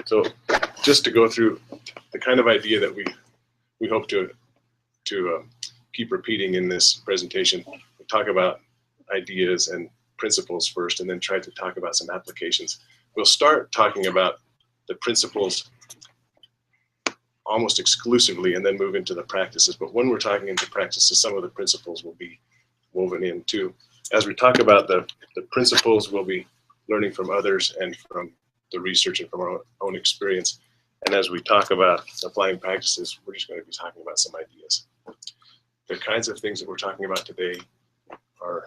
So just to go through the kind of idea that we hope to keep repeating in this presentation, we talk about ideas and principles first, and then try to talk about some applications. We'll start talking about the principles almost exclusively and then move into the practices. But when we're talking into practices, some of the principles will be woven in too. As we talk about the principles, we'll be learning from others and from the research and from our own experience. And as we talk about applying practices, we're just going to be talking about some ideas. The kinds of things that we're talking about today are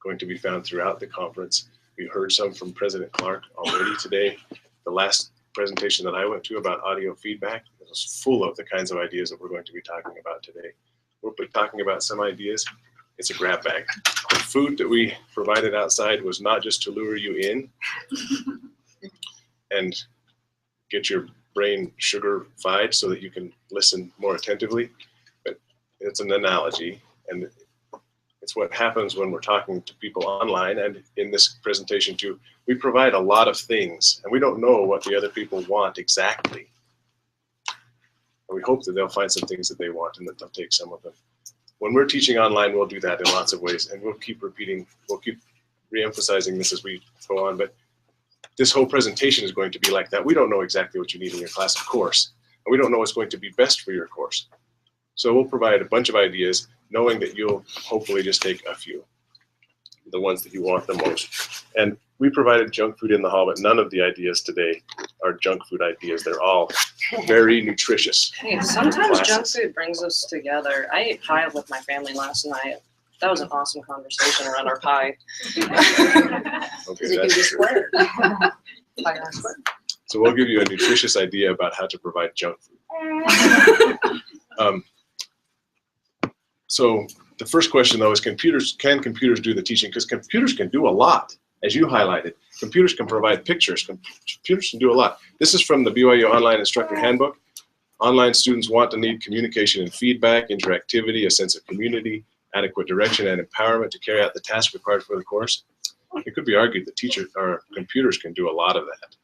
going to be found throughout the conference. We heard some from President Clark already today. The last presentation that I went to about audio feedback was full of the kinds of ideas that we're going to be talking about today. We'll be talking about some ideas. It's a grab bag. The food that we provided outside was not just to lure you in and get your brain sugar-fied so that you can listen more attentively, but it's an analogy, and it's what happens when we're talking to people online and in this presentation too. We provide a lot of things, and we don't know what the other people want exactly. And we hope that they'll find some things that they want and that they'll take some of them. When we're teaching online, we'll do that in lots of ways, and we'll keep repeating, we'll keep re-emphasizing this as we go on, but this whole presentation is going to be like that. We don't know exactly what you need in your class, of course, and we don't know what's going to be best for your course. So we'll provide a bunch of ideas, knowing that you'll hopefully just take a few, the ones that you want the most. And we provided junk food in the hall, but none of the ideas today are junk food ideas. They're all very nutritious. Hey, sometimes junk food brings us together. I ate pie with my family last night. That was an awesome conversation around our pie. Okay, that's true. So we'll give you a nutritious idea about how to provide junk food. So the first question though is can computers do the teaching? Because computers can do a lot, as you highlighted. Computers can provide pictures. Computers can do a lot. This is from the BYU Online Instructor Handbook. Online students want and need communication and feedback, interactivity, a sense of community, adequate direction and empowerment to carry out the task required for the course. It could be argued that computers can do a lot of that,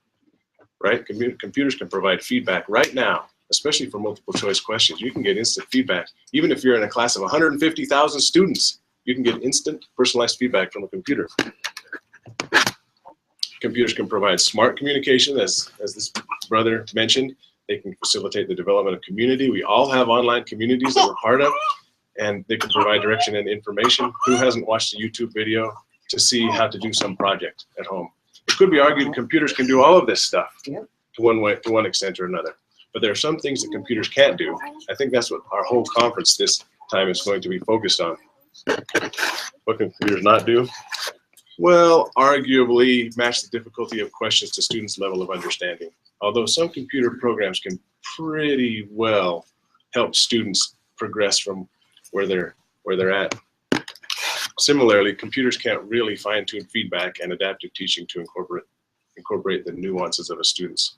right? Computers can provide feedback right now, especially for multiple choice questions. You can get instant feedback. Even if you're in a class of 150,000 students, you can get instant personalized feedback from a computer. Computers can provide smart communication, as this brother mentioned. They can facilitate the development of community. We all have online communities that we're part of, and they can provide direction and information. Who hasn't watched a YouTube video to see how to do some project at home? It could be argued computers can do all of this stuff to one extent or another. But there are some things that computers can't do. I think that's what our whole conference this time is going to be focused on. What can computers not do? Well, arguably match the difficulty of questions to students' level of understanding. Although some computer programs can pretty well help students progress from where they're at. Similarly, computers can't really fine-tune feedback and adaptive teaching to incorporate the nuances of a student's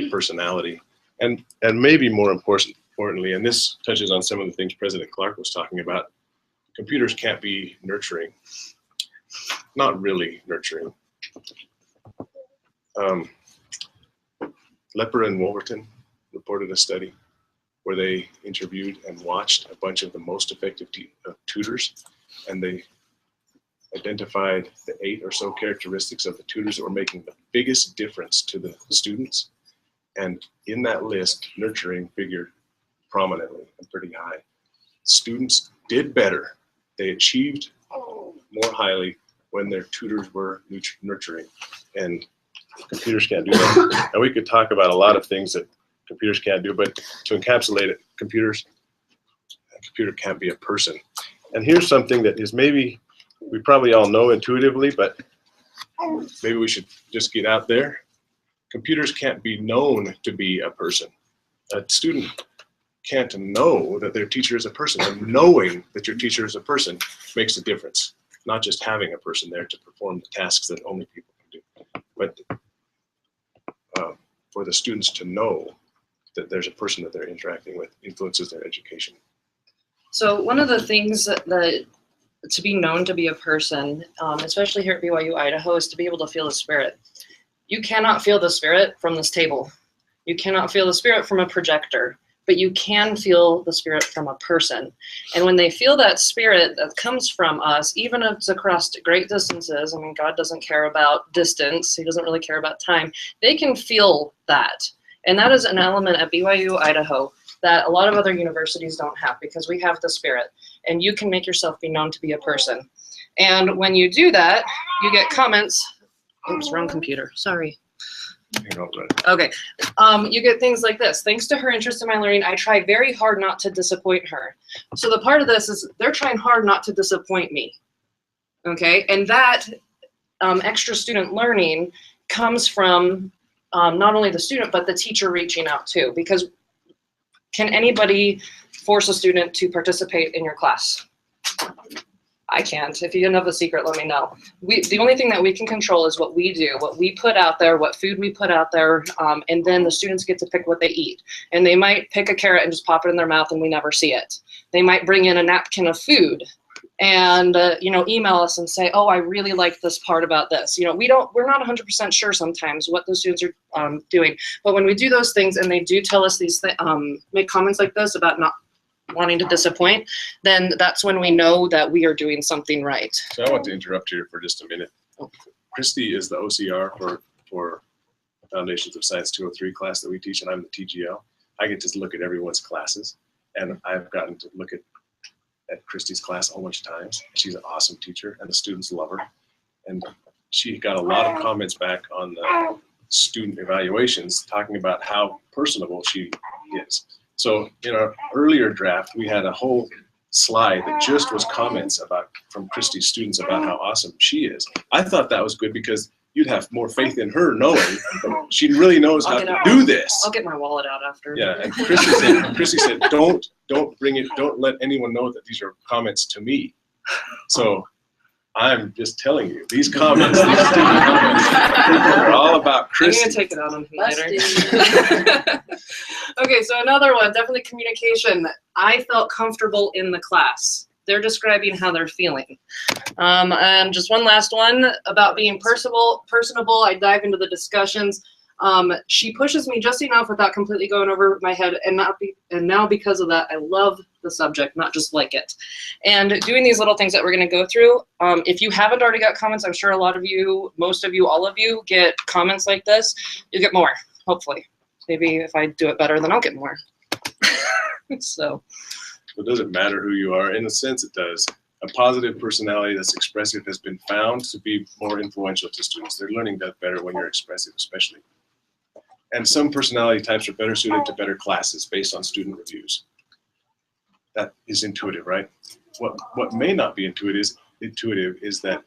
personality. And maybe more importantly, and this touches on some of the things President Clark was talking about, computers can't be nurturing. Not really nurturing. Lepper and Wolverton reported a study where they interviewed and watched a bunch of the most effective tutors, and they identified the 8 or so characteristics of the tutors that were making the biggest difference to the students. And in that list, nurturing figured prominently and pretty high. Students did better. They achieved more highly when their tutors were nurturing. And computers can't do that. And we could talk about a lot of things that computers can't do, but to encapsulate it, a computer can't be a person. And here's something that is maybe we probably all know intuitively, but maybe we should just get out there. Computers can't be known to be a person. A student can't know that their teacher is a person, and knowing that your teacher is a person makes a difference, not just having a person there to perform the tasks that only people can do, but for the students to know that there's a person that they're interacting with influences their education. So one of the things that to be known to be a person, especially here at BYU-Idaho, is to be able to feel the spirit. You cannot feel the spirit from this table. You cannot feel the spirit from a projector, but you can feel the spirit from a person. And when they feel that spirit that comes from us, even if it's across great distances, I mean, God doesn't care about distance. He doesn't really care about time. They can feel that. And that is an element at BYU-Idaho that a lot of other universities don't have, because we have the spirit. And you can make yourself be known to be a person. And when you do that, you get comments. Oops, wrong computer. Sorry. Okay. You get things like this. Thanks to her interest in my learning, I try very hard not to disappoint her. So the part of this is they're trying hard not to disappoint me. Okay. And that extra student learning comes from not only the student, but the teacher reaching out too. Because can anybody force a student to participate in your class? I can't. If you know the secret, let me know. The only thing that we can control is what we do, what we put out there, what food we put out there, and then the students get to pick what they eat. And they might pick a carrot and just pop it in their mouth and we never see it. They might bring in a napkin of food and email us and say, oh, I really like this part about this. We're not 100% sure sometimes what those students are doing. But when we do those things and they do tell us these make comments like this about not wanting to disappoint, then that's when we know that we are doing something right. So I want to interrupt here for just a minute. Kristie is the OCR for Foundations of Science 203 class that we teach, and I'm the TGL. I get to look at everyone's classes, and I've gotten to look at Kristie's class a whole bunch of times. She's an awesome teacher, and the students love her. And she got a lot of comments back on the student evaluations talking about how personable she is. So in our earlier draft, we had a whole slide that just was comments from Kristie's students about how awesome she is. I thought that was good because you'd have more faith in her knowing that she really knows how to do this. I'll get my wallet out after. Yeah, and Kristie said, don't let anyone know that these are comments to me. So I'm just telling you, these comments, these student comments, are all about Kristie. I'm gonna take it out on him later. Okay, so another one, definitely communication. I felt comfortable in the class. They're describing how they're feeling. And just one last one about being personable. I dive into the discussions. She pushes me just enough without completely going over my head, and now because of that, I love the subject, not just like it. And doing these little things that we're going to go through. If you haven't already got comments, I'm sure a lot of you, most of you, all of you get comments like this. You get more, hopefully. Maybe if I do it better, then I'll get more. So. It doesn't matter who you are. In a sense, it does. A positive personality that's expressive has been found to be more influential to students. They're learning that better when you're expressive, especially. And some personality types are better suited to better classes based on student reviews. That is intuitive, right? What may not be intuitive is that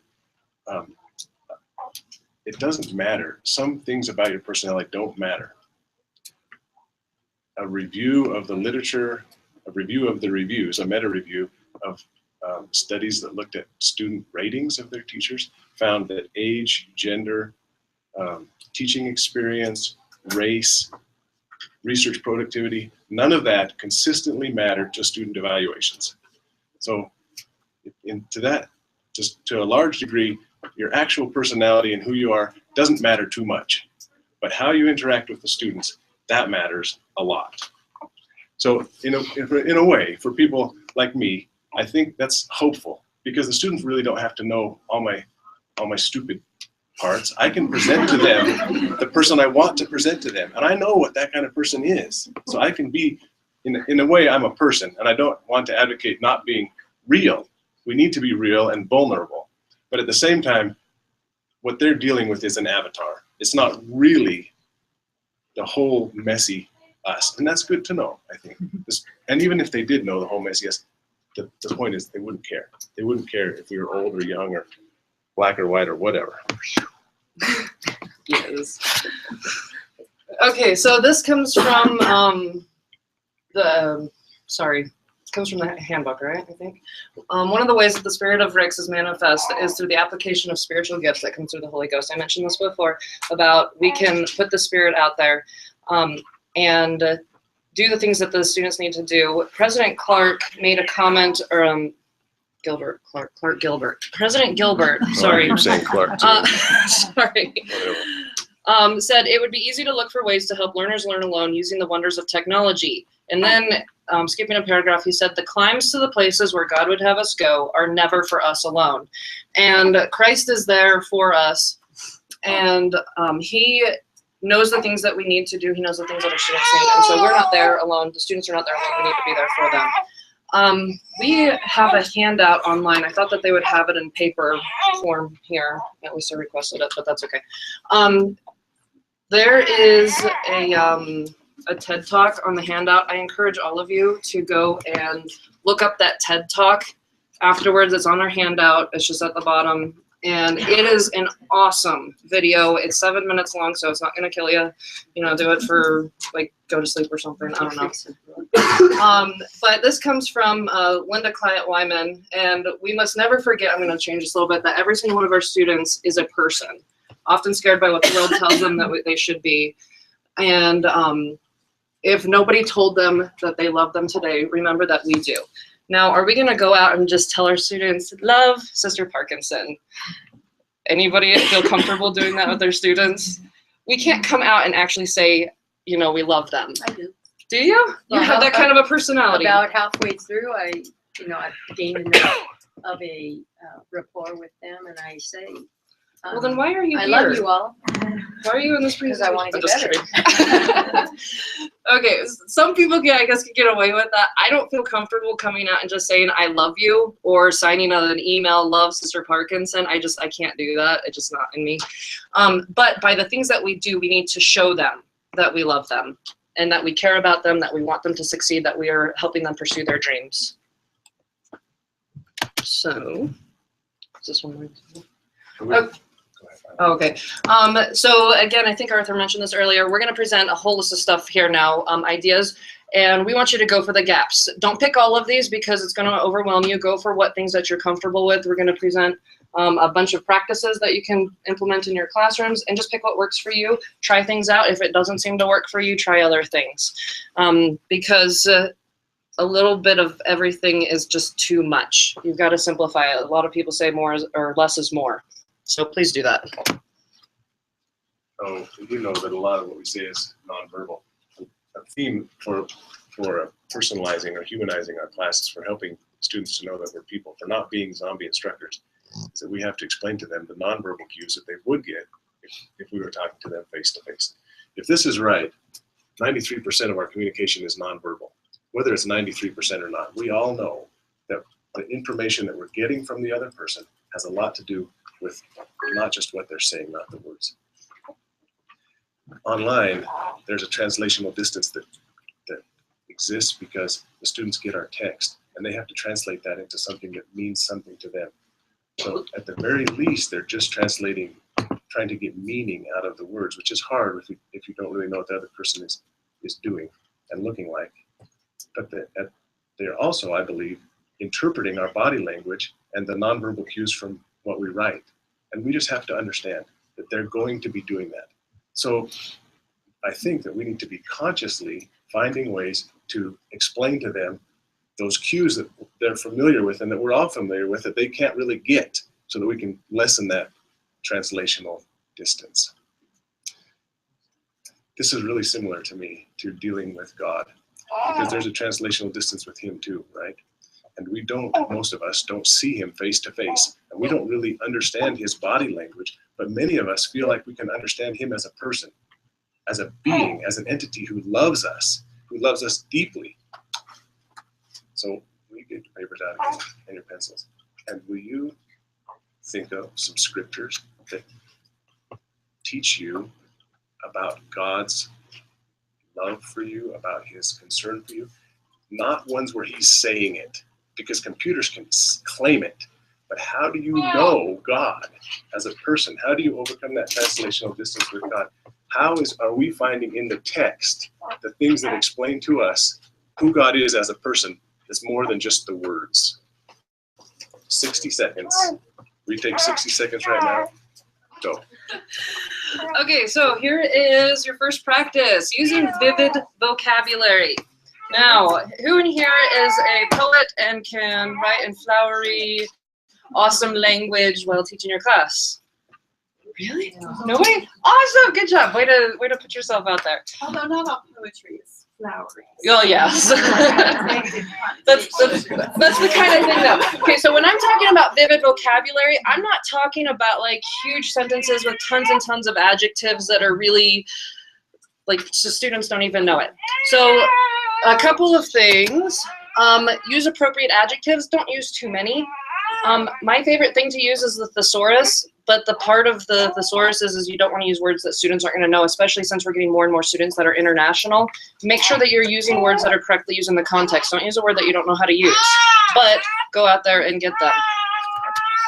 it doesn't matter. Some things about your personality don't matter. A review of the literature, a review of the reviews, a meta review of studies that looked at student ratings of their teachers found that age, gender, teaching experience, race, research productivity, none of that consistently mattered to student evaluations. So just to a large degree, your actual personality and who you are doesn't matter too much, but how you interact with the students, that matters a lot. So in a way, for people like me, I think that's hopeful because the students really don't have to know all my stupid parts. I can present to them the person I want to present to them, and I know what that kind of person is. So I can be, in a way, I'm a person, and I don't want to advocate not being real. We need to be real and vulnerable, but at the same time, what they're dealing with is an avatar. It's not really the whole messy us, and that's good to know, I think. And even if they did know the whole mess, yes, the point is they wouldn't care. They wouldn't care if we were old or young or black or white or whatever. Yes. Okay, so this comes from comes from the handbook, right, I think. One of the ways that the spirit of Ricks is manifest is through the application of spiritual gifts that come through the Holy Ghost. I mentioned this before about we can put the spirit out there and do the things that the students need to do. President Clark made a comment, or Clark Gilbert. President Gilbert, sorry. I'm saying Clark too. Sorry. said it would be easy to look for ways to help learners learn alone using the wonders of technology. And then, skipping a paragraph, he said, the climbs to the places where God would have us go are never for us alone. And Christ is there for us. And he knows the things that we need to do. He knows the things that our students need. And so we're not there alone. The students are not there alone. We need to be there for them. We have a handout online. I thought that they would have it in paper form here. At least I requested it, but that's okay. There is a TED Talk on the handout. I encourage all of you to go and look up that TED Talk afterwards. It's on our handout. It's just at the bottom. And it is an awesome video. It's 7 minutes long, so it's not going to kill you. You know, do it for, like, go to sleep or something. I don't know. But this comes from Linda Client-Wyman. And we must never forget, I'm going to change this a little bit, that every single one of our students is a person, often scared by what the world tells them that they should be. And if nobody told them that they love them today, remember that we do. Now, are we going to go out and just tell our students, love Sister Parkinson? Anybody feel comfortable doing that with their students? We can't come out and actually say, you know, we love them. I do. Do you? You have that kind of a personality. About halfway through, I've gained enough of a rapport with them, and I say, well, then why are you I here? love you all. Why are you in this Because presentation? I want to I'm get just better. kidding. Okay, some people, I guess, can get away with that. I don't feel comfortable coming out and just saying I love you or signing an email, love Sister Parkinson. I can't do that. It's just not in me. But by the things that we do, we need to show them that we love them and that we care about them, that we want them to succeed, that we are helping them pursue their dreams. So, is this one more? Oh, okay. So again, I think Arthur mentioned this earlier. We're going to present a whole list of stuff here now, ideas, and we want you to go for the gaps. Don't pick all of these because it's going to overwhelm you. Go for what things that you're comfortable with. We're going to present a bunch of practices that you can implement in your classrooms, and just pick what works for you. Try things out. If it doesn't seem to work for you, try other things, because a little bit of everything is just too much. You've got to simplify it. A lot of people say more or less is more. So please do that. So we do know that a lot of what we say is nonverbal. A theme for personalizing or humanizing our classes, for helping students to know that we're people, for not being zombie instructors, is that we have to explain to them the nonverbal cues that they would get if we were talking to them face to face. If this is right, 93% of our communication is nonverbal. Whether it's 93% or not, we all know that the information that we're getting from the other person has a lot to do with not just what they're saying, not the words. Online, there's a translational distance that exists because the students get our text and they have to translate that into something that means something to them. So at the very least, they're just translating, trying to get meaning out of the words, which is hard if you don't really know what the other person is doing and looking like. But they're also, I believe, interpreting our body language and the nonverbal cues from what we write. And we just have to understand that they're going to be doing that. So I think that we need to be consciously finding ways to explain to them those cues that they're familiar with and that we're all familiar with that they can't really get, so that we can lessen that translational distance. This is really similar to me to dealing with God, because there's a translational distance with him too, right? And we don't, most of us don't see him face to face, and we don't really understand his body language, but many of us feel like we can understand him as a person, as a being, as an entity who loves us deeply. So will you get your papers out again and your pencils? And will you think of some scriptures that teach you about God's love for you, about his concern for you? Not ones where he's saying it, because computers can claim it. But how do you know God as a person? How do you overcome that translational distance with God? Are we finding in the text the things that explain to us who God is as a person is more than just the words? 60 seconds. We take 60 seconds right now. Go. Okay, so here is your first practice, using vivid vocabulary. Now, who in here is a poet and can write in flowery, awesome language while teaching your class? Really? Nobody? Awesome. Good job. Way to put yourself out there. Although not all poetry is flowery. Oh, yes. that's the kind of thing though. Okay, so when I'm talking about vivid vocabulary, I'm not talking about like huge sentences with tons and tons of adjectives that are really like so students don't even know it. So a couple of things. Use appropriate adjectives. Don't use too many. My favorite thing to use is the thesaurus, but the part of the thesaurus is you don't want to use words that students aren't going to know, especially since we're getting more and more students that are international. Make sure that you're using words that are correctly used in the context. Don't use a word that you don't know how to use, but go out there and get them.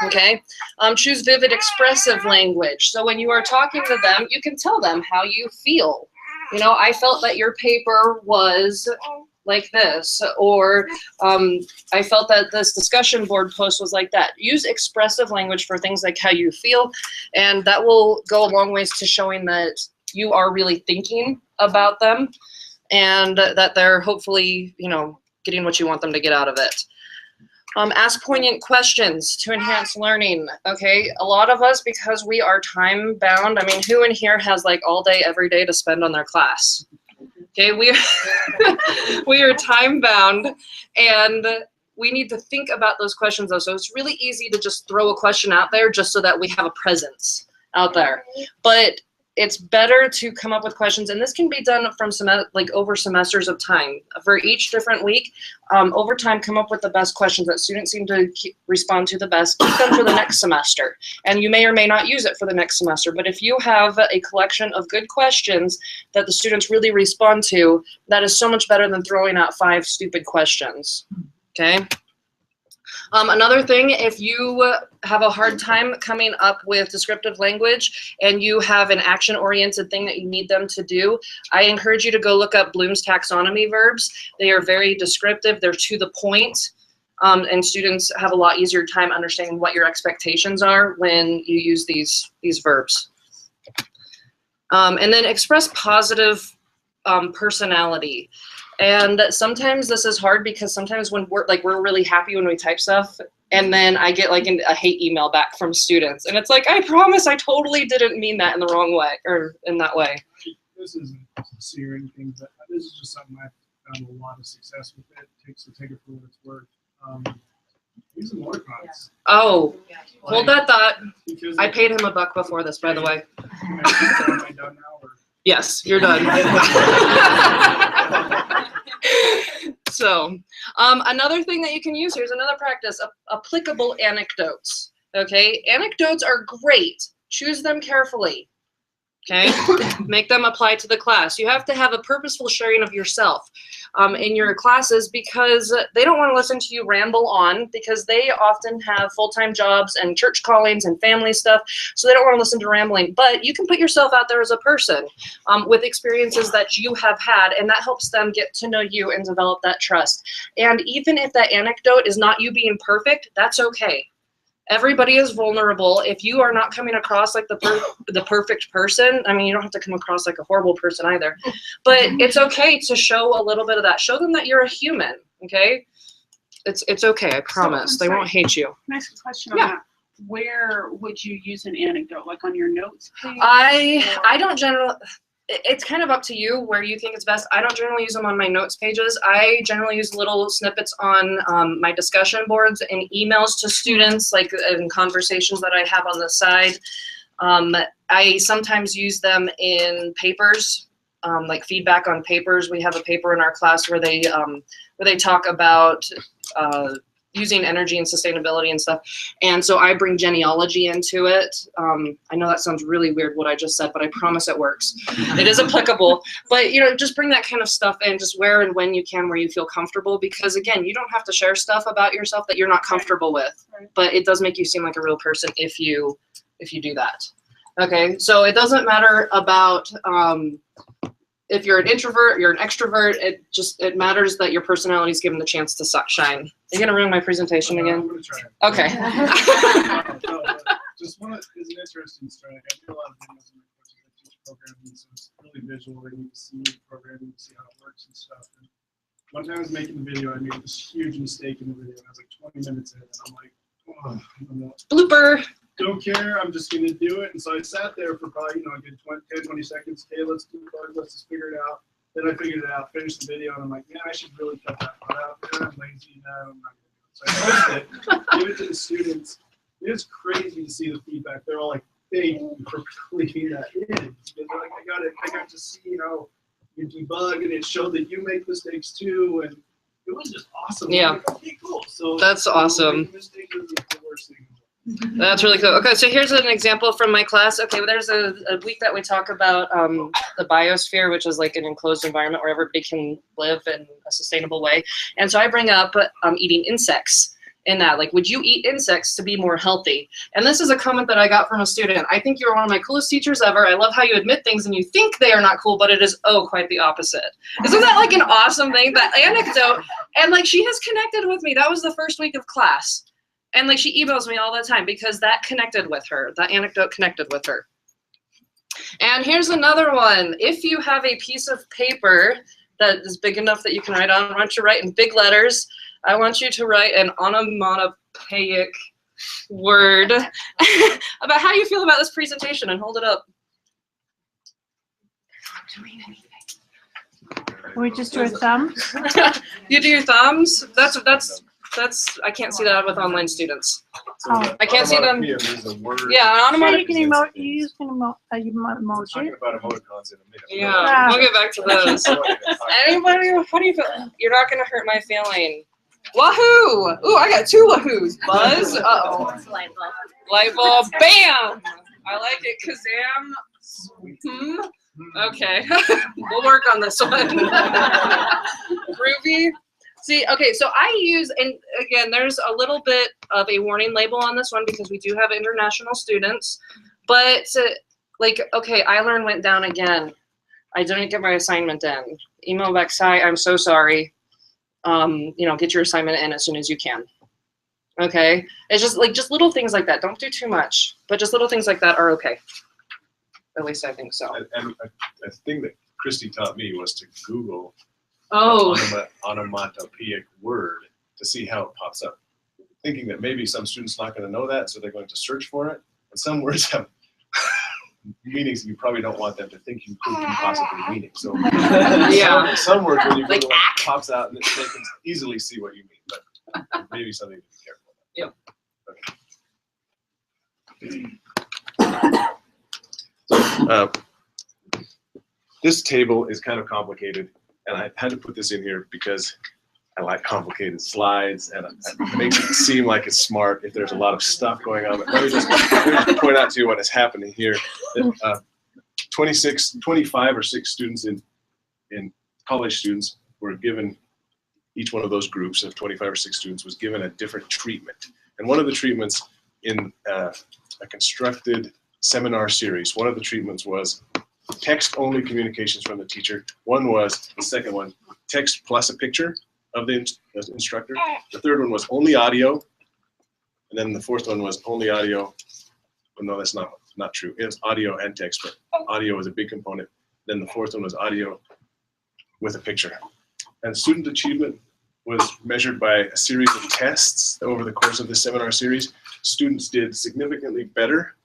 Okay? Choose vivid expressive language. So when you are talking to them, you can tell them how you feel. You know, I felt that your paper was like this, or I felt that this discussion board post was like that. Use expressive language for things like how you feel, and that will go a long ways to showing that you are really thinking about them and that they're hopefully, you know, getting what you want them to get out of it. Ask poignant questions to enhance learning. Okay, a lot of us, because we are time bound, I mean, who in here has like all day, every day to spend on their class? Okay, we are time bound, and we need to think about those questions though. So it's really easy to just throw a question out there just so that we have a presence out there. But it's better to come up with questions, and this can be done from over semesters of time. For each different week, over time, come up with the best questions that students seem to respond to the best. Keep them for the next semester, and you may or may not use it for the next semester. But if you have a collection of good questions that the students really respond to, that is so much better than throwing out 5 stupid questions. Okay. Another thing, if you have a hard time coming up with descriptive language and you have an action-oriented thing that you need them to do, I encourage you to go look up Bloom's taxonomy verbs. They are very descriptive, they're to the point, and students have a lot easier time understanding what your expectations are when you use these verbs. And then express positive personality. And sometimes this is hard because sometimes when we're really happy when we type stuff, and then I get like a hate email back from students, and it's like, I promise I totally didn't mean that in the wrong way or in that way. This isn't sincere or anything, but this is just something I've found a lot of success with. It take it for what it's worth. Use the more cards. Oh, hold that thought. Because I paid him $1 before this, by the way. Am I done now, or? Yes, you're done. So, another thing that you can use, here's another practice, applicable anecdotes. Okay, anecdotes are great. Choose them carefully. Okay, make them apply to the class. You have to have a purposeful sharing of yourself in your classes, because they don't want to listen to you ramble on, because they often have full-time jobs and church callings and family stuff, so they don't want to listen to rambling. But you can put yourself out there as a person with experiences that you have had, and that helps them get to know you and develop that trust. And even if that anecdote is not you being perfect, that's okay. Everybody is vulnerable. If you are not coming across like the perfect person, I mean, you don't have to come across like a horrible person either, but it's okay to show a little bit of that. Show them that you're a human, okay? It's okay, I promise. They won't hate you. Can I ask a question on that? Where would you use an anecdote? Like on your notes page? I don't generally, it's kind of up to you where you think it's best. I don't generally use them on my notes pages. I generally use little snippets on my discussion boards and emails to students, like in conversations that I have on the side. I sometimes use them in papers, like feedback on papers. We have a paper in our class where they talk about using energy and sustainability and stuff. And so I bring genealogy into it. I know that sounds really weird what I just said, but I promise it works. It is applicable. But, you know, just bring that kind of stuff in, just where and when you can, where you feel comfortable. Because, again, you don't have to share stuff about yourself that you're not comfortable with. But it does make you seem like a real person if you do that. Okay, so it doesn't matter about if you're an introvert, you're an extrovert. It matters that your personality is given the chance to shine. Are you gonna ruin my presentation again? I'm gonna try it. Okay. Just one is an interesting story. I do a lot of videos in my courses. I teach programming, so it's really visual. They need to see programming, see how it works and stuff. And one time I was making the video, I made this huge mistake in the video. And I was like 20 minutes in, and I'm like, oh, Blooper. don't care, I'm just gonna do it. And so I sat there for probably, a good 10, 20 seconds. Okay, let's do it, let's just figure it out. Then I figured it out, finished the video, and I'm like, yeah, I should really cut that part out. Yeah, I'm lazy, no, I'm not gonna do it. So I posted it, give it to the students. It's crazy to see the feedback. They're all like, thank you for leaving that in. Because they're like, I got to see, you debug, and it showed that you make mistakes too, and it was just awesome. Yeah. Like, okay, cool. So That's awesome. making mistakes is the worst thing. That's really cool. Okay, so here's an example from my class. Okay, well, there's a week that we talk about the biosphere, which is like an enclosed environment where everybody can live in a sustainable way. And so I bring up eating insects in that. Like, would you eat insects to be more healthy? And this is a comment that I got from a student. I think you're one of my coolest teachers ever. I love how you admit things and you think they are not cool, but it is, quite the opposite. Isn't that like an awesome thing? That anecdote. And like, she has connected with me. That was the first week of class. And like, she emails me all the time because that connected with her. That anecdote connected with her. And here's another one. If you have a piece of paper that is big enough that you can write on, I want you to write in big letters. I want you to write an onomatopoeic word about how you feel about this presentation and hold it up. Can we just do our thumbs? You do your thumbs? That's I can't see that with online students. Oh. I can't see them. Onomatopoeia means a word. Yeah, an Sure, onomatopoeia. you can emote. You can emote emoji. Talking about emoticons in a minute. Yeah, we'll get back to those. Anybody, how do you feel? You're not going to hurt my feeling. Wahoo! Ooh, I got 2 wahoos. Buzz. Uh-oh. Light bulb. Light bulb. Bam! I like it. Kazam. Okay. We'll work on this one. Groovy. See, okay, so I use, and again, there's a little bit of a warning label on this one because we do have international students, but like, okay, iLearn went down again. I didn't get my assignment in. Email back, Sai, I'm so sorry. Get your assignment in as soon as you can. Okay, it's just little things like that. Don't do too much, but just little things like that are okay. At least I think so. And a thing that Kristie taught me was to Google onomatopoeic word to see how it pops up, thinking that maybe some student's not going to know that, so they're going to search for it. And some words have meanings you probably don't want them to think you could possibly meaning. So Yeah. some words when you Like Google it pops out and they can easily see what you mean, but maybe something to be careful about. Yep. This table is kind of complicated, and I had to put this in here because I like complicated slides, and it makes it seem like it's smart if there's a lot of stuff going on. But let me just point out to you what is happening here. That 25 or 6 students in college students were given, each one of those groups of 25 or 6 students was given a different treatment. And one of the treatments in a constructed seminar series, one of the treatments was text-only communications from the teacher. The second one, text plus a picture of the instructor. The third one was only audio. And then the fourth one was only audio. Well, no, that's not true. It was audio and text, but audio was a big component. Then the fourth one was audio with a picture. And student achievement was measured by a series of tests over the course of the seminar series. Students did significantly better.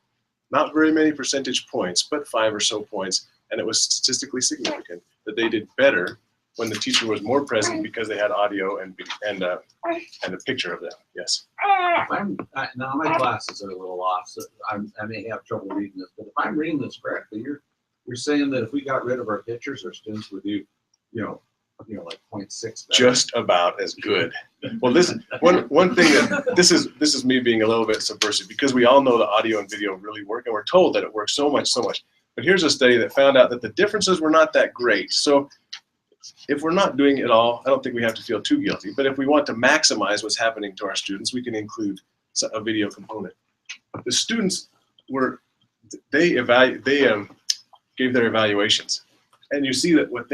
Not very many percentage points, but 5 or so points, and it was statistically significant that they did better when the teacher was more present because they had audio and a picture of them. Yes. Now my glasses are a little off, so I may have trouble reading this. But if I'm reading this correctly, you're saying that if we got rid of our pictures, our students would do, like 0.6 better. Just about as good. Well, this one thing that this is me being a little bit subversive because we all know the audio and video really work, and we're told that it works so much. But here's a study that found out that the differences were not that great. So if we're not doing it all, I don't think we have to feel too guilty. But if we want to maximize what's happening to our students, we can include a video component. The students gave their evaluations, and you see that what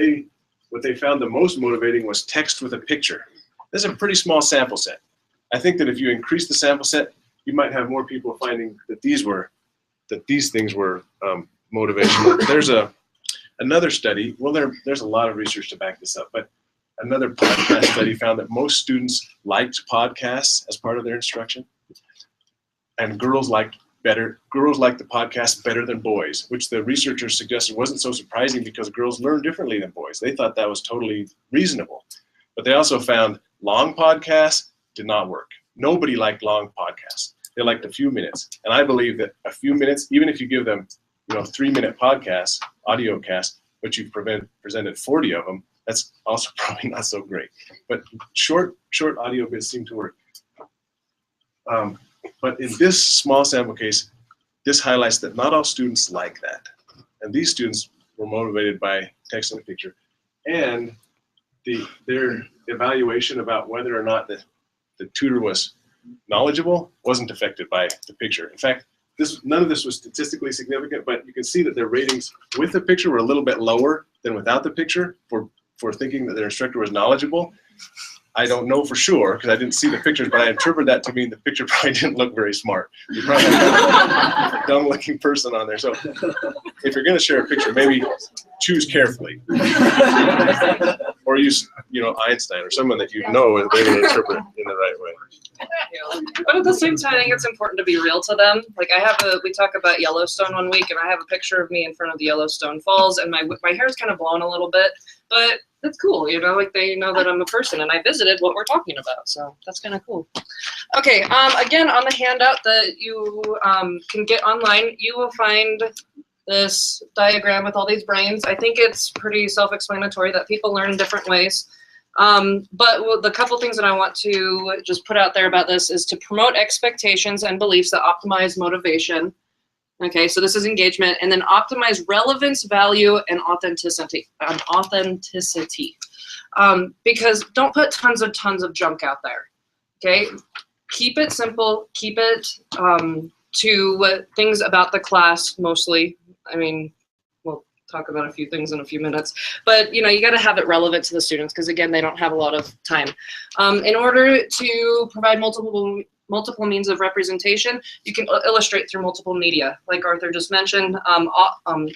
they found the most motivating was text with a picture. This is a pretty small sample set. I think that if you increase the sample set, you might have more people finding that these things were motivational. There's another study. Well, there's a lot of research to back this up, but another podcast study found that most students liked podcasts as part of their instruction. and girls liked the podcast better than boys, which the researchers suggested wasn't so surprising because girls learn differently than boys. They thought that was totally reasonable. But they also found long podcasts did not work. Nobody liked long podcasts. They liked a few minutes. And I believe that a few minutes, even if you give them, 3-minute podcasts, audio casts, but you've presented 40 of them, that's also probably not so great. But short audio bits seem to work. But in this small sample case, this highlights that not all students like that. And these students were motivated by text and a picture. And their evaluation about whether or not the tutor was knowledgeable wasn't affected by the picture. In fact, none of this was statistically significant, but you can see that their ratings with the picture were a little bit lower than without the picture for thinking that their instructor was knowledgeable. I don't know for sure because I didn't see the pictures, but I interpret that to mean the picture probably didn't look very smart. You probably had a dumb-looking person on there. So if you're going to share a picture, maybe choose carefully, or use Einstein or someone that they're going to interpret in the right way. But at the same time, I think it's important to be real to them. Like we talk about Yellowstone one week, and I have a picture of me in front of the Yellowstone Falls, and my hair's kind of blown a little bit, but that's cool, like they know that I'm a person and I visited what we're talking about, so that's kind of cool. Okay, again, on the handout that you can get online, you will find this diagram with all these brains. I think it's pretty self-explanatory that people learn in different ways. But the couple things that I want to just put out there about this is to promote expectations and beliefs that optimize motivation. Okay, so this is engagement, and then optimize relevance, value, and authenticity. Because don't put tons of junk out there. Okay, keep it simple. Keep it to things about the class mostly. I mean, we'll talk about a few things in a few minutes, but you got to have it relevant to the students because again, they don't have a lot of time. In order to provide multiple means of representation, you can illustrate through multiple media. Like Arthur just mentioned,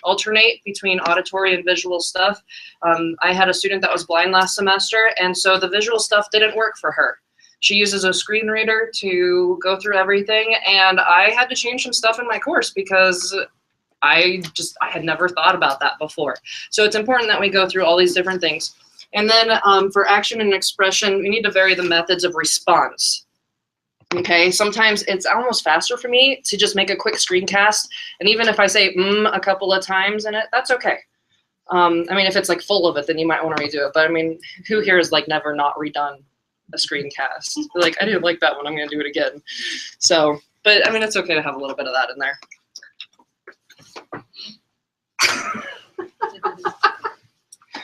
alternate between auditory and visual stuff. I had a student that was blind last semester, and so the visual stuff didn't work for her. She uses a screen reader to go through everything, and I had to change some stuff in my course because I had never thought about that before. So it's important that we go through all these different things. And then for action and expression, we need to vary the methods of response. Okay, sometimes it's almost faster for me to just make a quick screencast, and even if I say a couple of times in it, that's okay. I mean, if it's like full of it, then you might want to redo it. But I mean, who here has like never not redone a screencast? Like, I didn't like that one, I'm gonna do it again. So, but I mean, it's okay to have a little bit of that in there.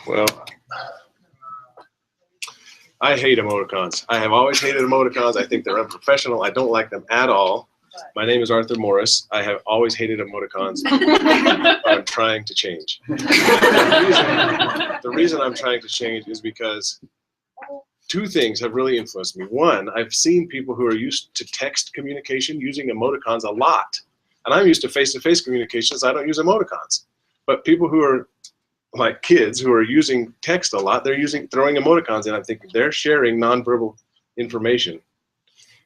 Well, I hate emoticons. I have always hated emoticons. I think they're unprofessional. I don't like them at all. My name is Arthur Morris. I have always hated emoticons. I'm trying to change. The reason I'm trying to change is because two things have really influenced me. One, I've seen people who are used to text communication using emoticons a lot. And I'm used to face-to-face communications. I don't use emoticons. But people who are like kids who are using text a lot, they're throwing emoticons in. I'm thinking they're sharing nonverbal information.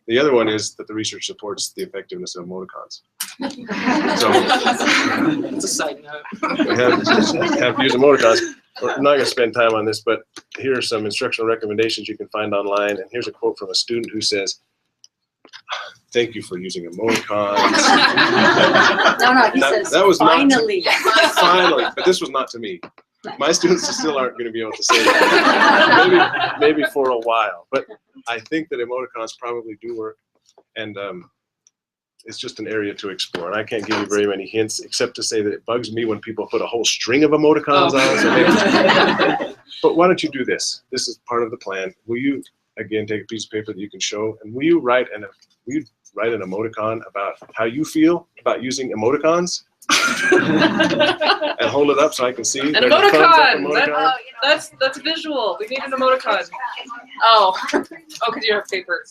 The other one is that the research supports the effectiveness of emoticons. So It's a side note. we have to use emoticons. We're not going to spend time on this, but here are some instructional recommendations you can find online. And here's a quote from a student who says, "Thank you for using emoticons." No, he says, that was finally. Finally, but this was not to me. My students still aren't going to be able to say that. Maybe for a while, but I think that emoticons probably do work, and it's just an area to explore. And I can't give you very many hints except to say that it bugs me when people put a whole string of emoticons on. So maybe, but why don't you do this? This is part of the plan. Will you again take a piece of paper that you can show, and will you write an emoticon about how you feel about using emoticons? And hold it up so I can see. An emoticon! That's visual. We need an emoticon. Oh, because you have paper.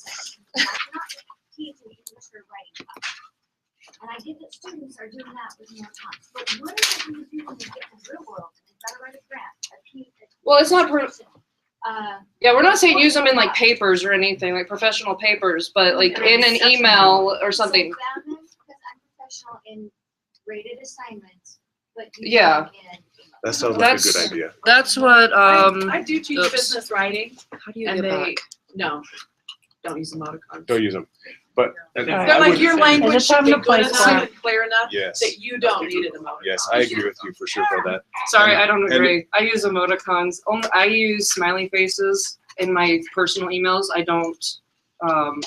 And I get that students are doing that with more time. But what are they going to do when they get to the real world and they've got to write a graph? Well, it's not Yeah, we're not saying use them in like papers or anything, like professional papers, but like in an email or something. So found them because I'm professional in graded assignments, but use Yeah. them in That sounds like a That's- good idea. That's what, I do teach oops. business writing, how do you and get they, back? no, don't use emoticons. Don't use them. But and Alright. But I like would- your language Is it should time be to good play enough sport? and clear enough Yes. that you don't need an emoticon. Yes, I agree with you for sure for that. Sorry, I don't And- agree. I use emoticons. I use smiley faces in my personal emails. I don't,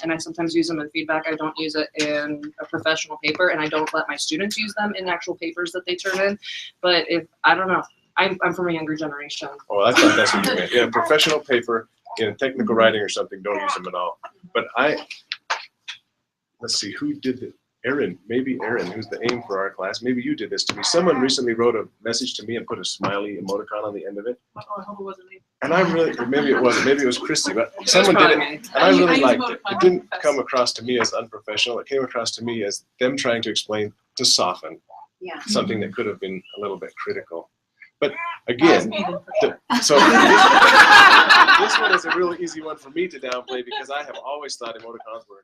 and I sometimes use them in feedback. I don't use it in a professional paper, and I don't let my students use them in actual papers that they turn in. But if, I don't know, I'm from a younger generation. Oh, I thought that's what you meant. Yeah, professional paper in technical writing or something, don't use them at all. But let's see, who did it? Aaron, maybe Aaron, who's the aim for our class. Maybe you did this to me. Someone recently wrote a message to me and put a smiley emoticon on the end of it. Oh, I hope it wasn't me. And I really, or maybe it wasn't, maybe it was Kristie, but It was someone did probably it. me. And I really use liked it. emoticons, It didn't I come confess. across to me as unprofessional. It came across to me as them trying to explain, to soften Yeah. something that could have been a little bit critical. But That was again, me then, for sure. so this one is a really easy one for me to downplay because I have always thought emoticons were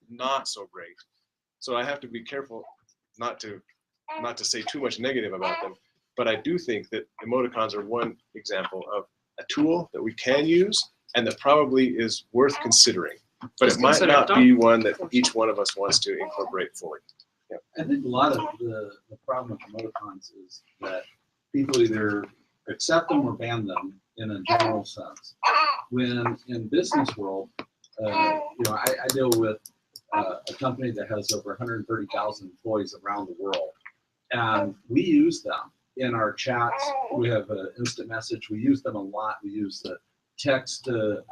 not so great. So I have to be careful not to say too much negative about them. But I do think that emoticons are one example of a tool that we can use and that probably is worth considering. But Just it might consider it. not be one that each one of us wants to incorporate fully. I think a lot of the problem with emoticons is that people either accept them or ban them in a general sense. When in business world, I deal with a company that has over 130,000 employees around the world, and we use them in our chats. We have an instant message. We use them a lot. We use the text to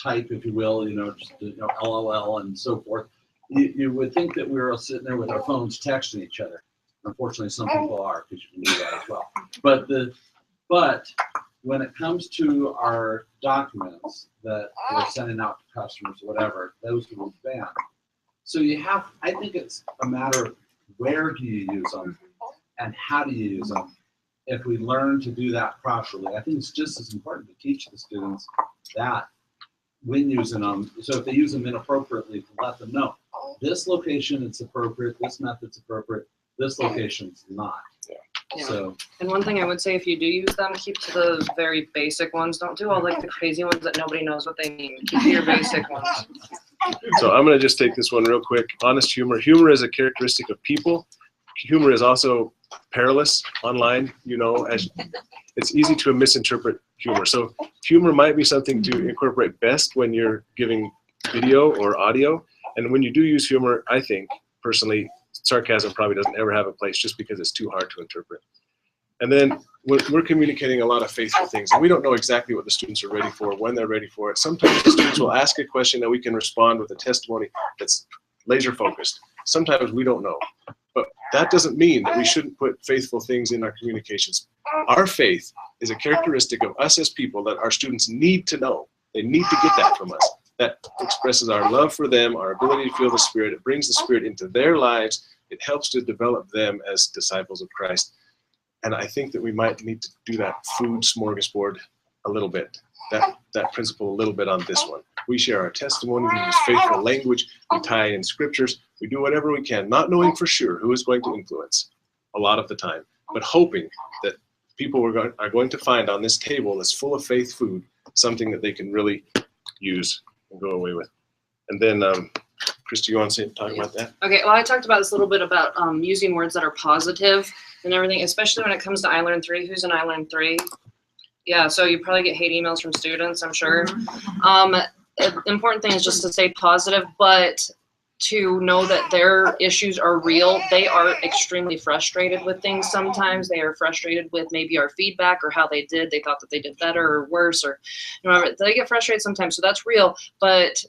type, if you will, just LOL and so forth. You would think that we were all sitting there with our phones texting each other. Unfortunately, some people are, because you can do that as well. But when it comes to our documents that we're sending out to customers, whatever, those will be banned. So I think it's a matter of where do you use them and how do you use them. If we learn to do that properly, I think it's just as important to teach the students that when using them. So if they use them inappropriately, to let them know this location it's appropriate, this method's appropriate, this location's not. Yeah. So And one thing I would say, if you do use them, keep to the very basic ones. Don't do all like the crazy ones that nobody knows what they mean. Keep to your basic ones. So I'm going to just take this one real quick. Honest humor. Humor is a characteristic of people. Humor is also perilous online, as it's easy to misinterpret humor. So humor might be something to incorporate best when you're giving video or audio. And when you do use humor, I think personally, sarcasm probably doesn't ever have a place just because it's too hard to interpret. And then we're communicating a lot of faithful things, and we don't know exactly what the students are ready for, when they're ready for it. Sometimes the students will ask a question and we can respond with a testimony that's laser focused. Sometimes we don't know. But that doesn't mean that we shouldn't put faithful things in our communications. Our faith is a characteristic of us as people that our students need to know. They need to get that from us. That expresses our love for them, our ability to feel the Spirit. It brings the Spirit into their lives. It helps to develop them as disciples of Christ. And I think that we might need to do that food smorgasbord a little bit, that principle a little bit on this one. We share our testimony, we use faithful language, we tie in scriptures, we do whatever we can, not knowing for sure who is going to influence a lot of the time, but hoping that people are going to find on this table that's full of faith food something that they can really use and go away with. And then, Kristie, you want to talk about that? Okay, well, I talked about this a little bit about using words that are positive and everything, especially when it comes to I Learned 3. Who's in I Learned 3? Yeah, so you probably get hate emails from students, I'm sure. The important thing is just to stay positive, but to know that their issues are real. They are extremely frustrated with things sometimes. They are frustrated with maybe our feedback or how they did. They thought that they did better or worse, or they get frustrated sometimes. So that's real, but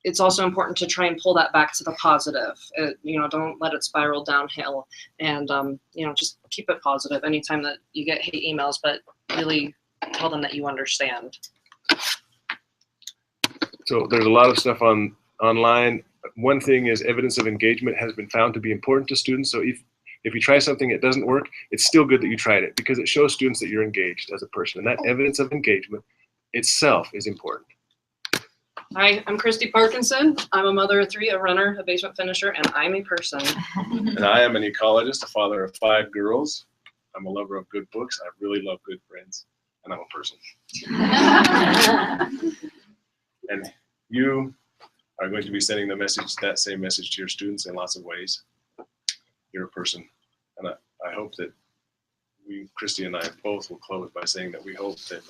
it's also important to try and pull that back to the positive. Don't let it spiral downhill, and just keep it positive anytime that you get hate emails, but really tell them that you understand. So there's a lot of stuff online. One thing is evidence of engagement has been found to be important to students. So If you try something, it doesn't work, it's still good that you tried it because it shows students that you're engaged as a person. And that evidence of engagement itself is important. Hi, I'm Kristie Parkinson. I'm a mother of 3, a runner, a basement finisher, and I'm a person. And I am an ecologist, a father of 5 girls. I'm a lover of good books. I really love good friends, and I'm a person. And you are going to be sending the message, that same message to your students in lots of ways. You're a person. And I hope that Kristie and I both will close by saying that we hope that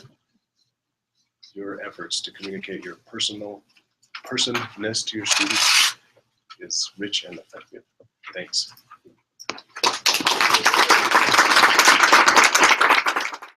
your efforts to communicate your personness to your students is rich and effective. Thanks.